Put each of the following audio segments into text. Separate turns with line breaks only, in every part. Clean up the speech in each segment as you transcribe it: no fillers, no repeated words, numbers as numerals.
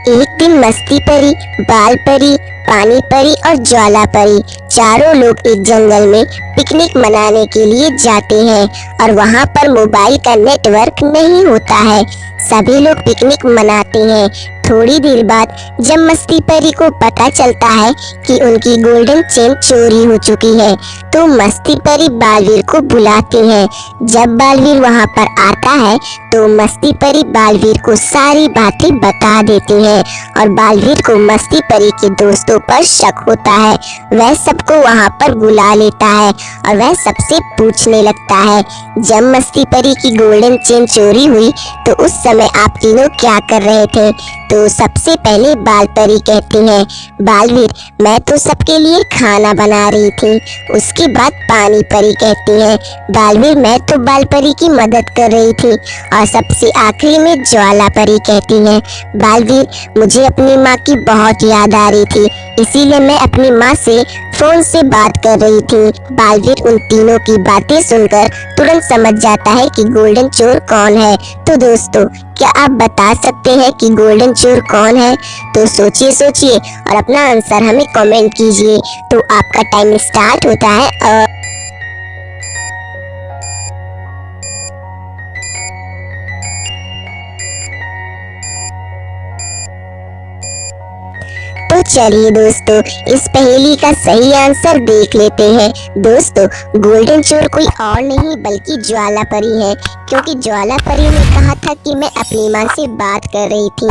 एक दिन मस्ती परी, बाल परी, पानी परी और ज्वाला परी चारों लोग एक जंगल में पिकनिक मनाने के लिए जाते हैं और वहाँ पर मोबाइल का नेटवर्क नहीं होता है। सभी लोग पिकनिक मनाते हैं। थोड़ी देर बाद जब मस्ती परी को पता चलता है कि उनकी गोल्डन चेन चोरी हो चुकी है तो मस्ती परी बालवीर को बुलाती है। जब बालवीर वहाँ पर आता है तो मस्ती परी बालवीर को सारी बातें बता देती है और बालवीर को मस्ती परी के दोस्तों पर शक होता है। वह सबको वहाँ पर बुला लेता है और वह सबसे पूछने लगता है, जब मस्ती परी की गोल्डन चेन चोरी हुई तो उस समय आप तीनों क्या कर रहे थे? तो सबसे पहले बाल परी कहती है, बालवीर मैं तो सबके लिए खाना बना रही थी। उसके बाद पानी परी कहती है, बालवीर मैं तो बाल परी की मदद कर रही थी। और सबसे आखिरी में ज्वाला परी कहती है, बालवीर मुझे अपनी माँ की बहुत याद आ रही थी, इसीलिए मैं अपनी माँ से फोन से बात कर रही थी। बालवीर उन तीनों की बातें सुनकर तुरंत समझ जाता है कि गोल्डन चोर कौन है। तो दोस्तों क्या आप बता सकते हैं कि गोल्डन चोर कौन है? तो सोचिए और अपना आंसर हमें कमेंट कीजिए। तो आपका टाइम स्टार्ट होता है। तो चलिए दोस्तों इस पहेली का सही आंसर देख लेते हैं। दोस्तों गोल्डन चोर कोई और नहीं बल्कि ज्वाला परी है, क्योंकि ज्वाला परी ने कहा था कि मैं अपनी माँ से बात कर रही थी।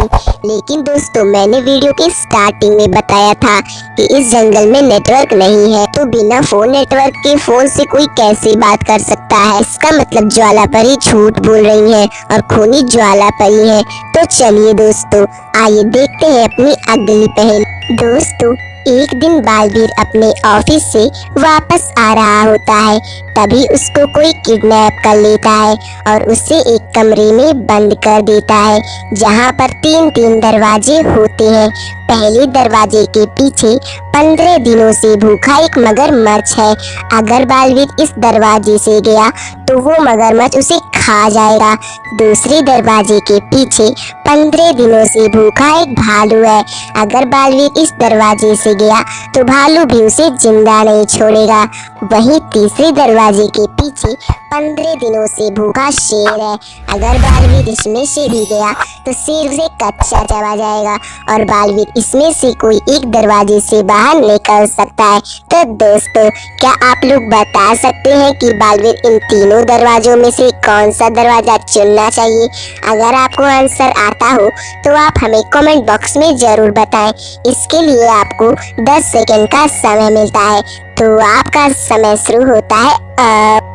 लेकिन दोस्तों मैंने वीडियो के स्टार्टिंग में बताया था कि इस जंगल में नेटवर्क नहीं है, तो बिना फोन नेटवर्क के फोन से कोई कैसे बात कर सकता है? इसका मतलब ज्वाला परी झूठ बोल रही है और खूनी ज्वाला परी है। तो चलिए दोस्तों आइए देखते हैं अपनी अगली पहेली। दोस्तों एक दिन बालवीर अपने ऑफिस से वापस आ रहा होता है, तभी उसको कोई किडनैप कर लेता है और उसे एक कमरे में बंद कर देता है जहां पर तीन दरवाजे होते हैं। पहले दरवाजे के पीछे 15 दिनों से भूखा एक मगरमच्छ है। अगर बालवीर इस दरवाजे से गया तो वो मगरमच्छ उसे खा जाएगा। दूसरे दरवाजे के पीछे 15 दिनों से भूखा एक भालू है। अगर बालवीर इस दरवाजे से गया तो भालू भी उसे जिंदा नहीं छोड़ेगा। वहीं तीसरे दरवाजे के पीछे 15 दिनों से भूखा शेर है। अगर बालवीर इसमें से भी गया तो शेर उसे कच्चा चबा जाएगा और बालवीर इसमें से कोई एक दरवाजे से बाहर निकल सकता है। तो दोस्तों क्या आप लोग बता सकते हैं कि बालवीर इन तीनों दरवाजों में से कौन सा दरवाजा चुनना चाहिए? अगर आपको आंसर आता हो तो आप हमें कमेंट बॉक्स में जरूर बताएं। इसके लिए आपको 10 सेकंड का समय मिलता है। तो आपका समय शुरू होता है अब।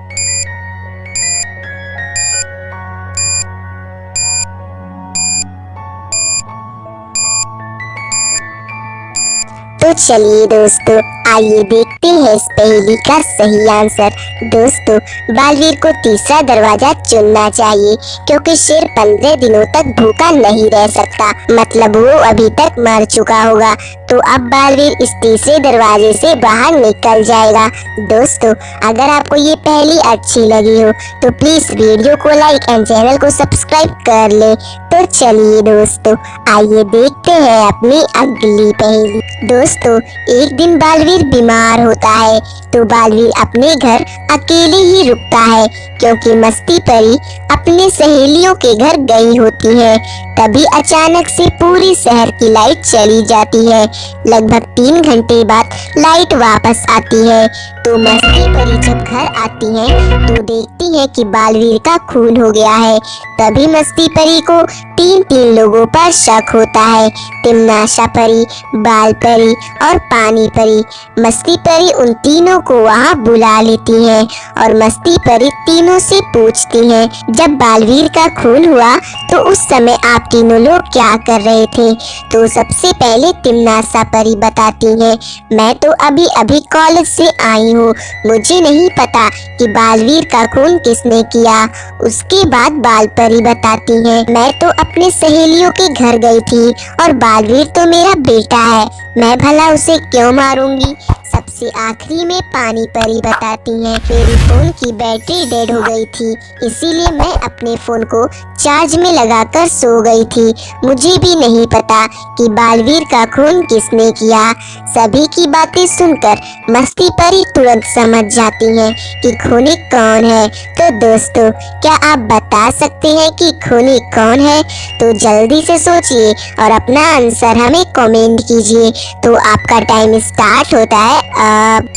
तो चलिए दोस्तों आइए देखते हैं इस पहेली का सही आंसर। दोस्तों बालवीर को तीसरा दरवाजा चुनना चाहिए, क्योंकि शेर 15 दिनों तक भूखा नहीं रह सकता, मतलब वो अभी तक मर चुका होगा। तो अब बालवीर इस तीसरे दरवाजे से बाहर निकल जाएगा। दोस्तों अगर आपको ये पहेली अच्छी लगी हो तो प्लीज वीडियो को लाइक एंड चैनल को सब्सक्राइब कर ले। तो चलिए दोस्तों आइए देखते हैं अपनी अगली पहेली। दोस्तों एक दिन बालवीर बीमार होता है तो बालवीर अपने घर अकेले ही रुकता है, क्योंकि मस्ती परी अपने सहेलियों के घर गई होती है। तभी अचानक से पूरी शहर की लाइट चली जाती है। लगभग 3 घंटे बाद लाइट वापस आती है। तो मस्ती परी जब घर आती है तो देखती है कि बालवीर का खून हो गया है। तभी मस्ती परी को तीन लोगों पर शक होता है, तिमनाशा परी, बाल परी और पानी परी। मस्ती परी उन तीनों को वहाँ बुला लेती है और मस्ती परी तीनों से पूछती है, जब बालवीर का खून हुआ तो उस समय आप तीनों लोग क्या कर रहे थे? तो सबसे पहले तिमनाशा परी बताती है, मैं तो अभी कॉलेज से आई हूँ, मुझे नहीं पता कि बालवीर का खून किसने किया। उसके बाद बाल परी बताती है, मैं तो अपने सहेलियों के घर गई थी और बालवीर तो मेरा बेटा है, मैं भला उसे क्यों मारूंगी। सबसे सबसे आखिरी में पानी परी बताती हैं, मेरे फोन की बैटरी डेड हो गई थी, इसीलिए मैं अपने फोन को चार्ज में लगाकर सो गई थी। मुझे भी नहीं पता कि बालवीर का खून किसने किया। सभी की बातें सुनकर मस्ती परी तुरंत समझ जाती हैं कि खूनी कौन है। तो दोस्तों, क्या आप बता सकते हैं कि खूनी कौन है? तो जल्दी से सोचिए और अपना आंसर हमें कमेंट कीजिए। तो आपका टाइम स्टार्ट होता है अब।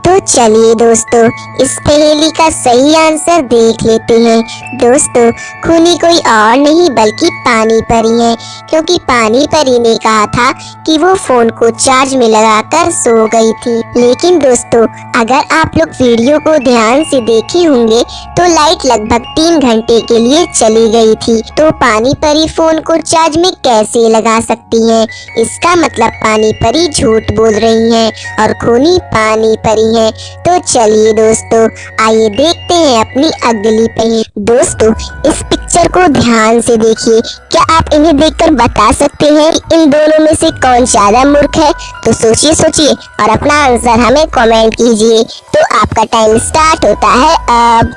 तो चलिए दोस्तों, इस पहेली का सही आंसर देख लेते हैं। दोस्तों, खूनी कोई और नहीं बल्कि पानी परी है, क्योंकि पानी परी ने कहा था कि वो फोन को चार्ज में लगाकर सो गई थी। लेकिन दोस्तों, अगर आप लोग वीडियो को ध्यान से देखे होंगे तो लाइट लगभग 3 घंटे के लिए चली गई थी। तो पानी परी फोन को चार्ज में कैसे लगा सकती है? इसका मतलब पानी परी झूठ बोल रही है और खूनी पानी परी है। तो चलिए दोस्तों, आइए देखते हैं अपनी अगली पहेली। दोस्तों, इस पिक्चर को ध्यान से देखिए। क्या आप इन्हें देखकर बता सकते हैं इन दोनों में से कौन ज्यादा मूर्ख है? तो सोचिए और अपना आंसर हमें कमेंट कीजिए। तो आपका टाइम स्टार्ट होता है अब।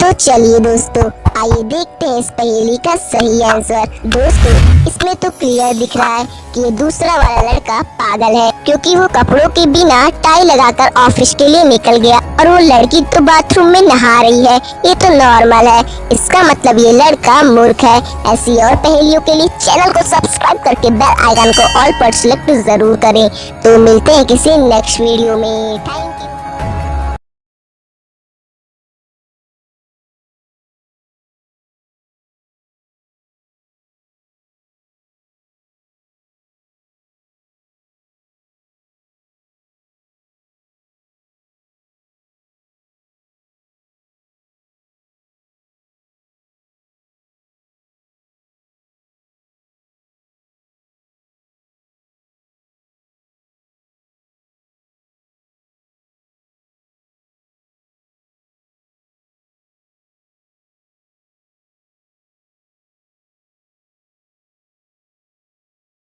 तो चलिए दोस्तों, आइए देखते हैं इस पहेली का सही आंसर। दोस्तों, इसमें तो क्लियर दिख रहा है कि ये दूसरा वाला लड़का पागल है, क्योंकि वो कपड़ों के बिना टाई लगाकर ऑफिस के लिए निकल गया और वो लड़की तो बाथरूम में नहा रही है। ये तो नॉर्मल है, इसका मतलब ये लड़का मूर्ख है। ऐसी और पहेलियों के लिए चैनल को सब्सक्राइब करके बेल आइकन को ऑल पर सेलेक्ट जरूर करें। तो मिलते हैं किसी नेक्स्ट वीडियो में। Thank you.